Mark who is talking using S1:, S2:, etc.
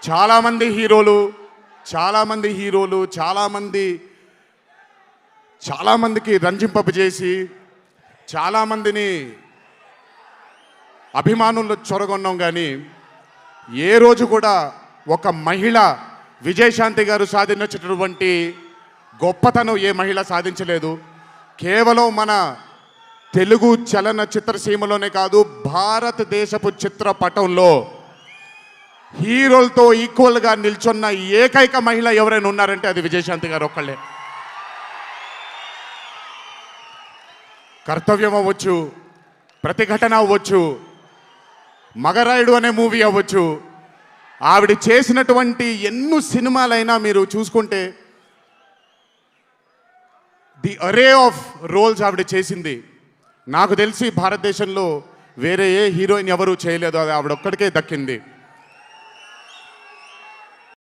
S1: చాలామంది హీరోలు చాలామందికి రంజింపజేసి చాలామందిని అభిమానుల్లో చొరగొన్నాం. కానీ ఏ రోజు కూడా ఒక మహిళ విజయశాంతి గారు సాధించినటువంటి గొప్పతనం ఏ మహిళ సాధించలేదు. కేవలం మన తెలుగు చలనచిత్ర సీమలోనే కాదు, భారతదేశపు చిత్రపటంలో హీరోలతో ఈక్వల్గా నిల్చున్న ఏకైక మహిళ ఎవరైనా ఉన్నారంటే అది విజయశాంతి గారు ఒక్కళ్ళే. కర్తవ్యం అవ్వచ్చు, ప్రతిఘటన అవ్వచ్చు, మగరాయుడు అనే మూవీ అవ్వచ్చు, ఆవిడ చేసినటువంటి ఎన్నో సినిమాలైనా మీరు చూసుకుంటే ది అరే ఆఫ్ రోల్స్ ఆవిడ చేసింది. నాకు తెలిసి భారతదేశంలో వేరే ఏ హీరోయిన్ ఎవరూ చేయలేదు, అది ఆవిడ ఒక్కడికే దక్కింది.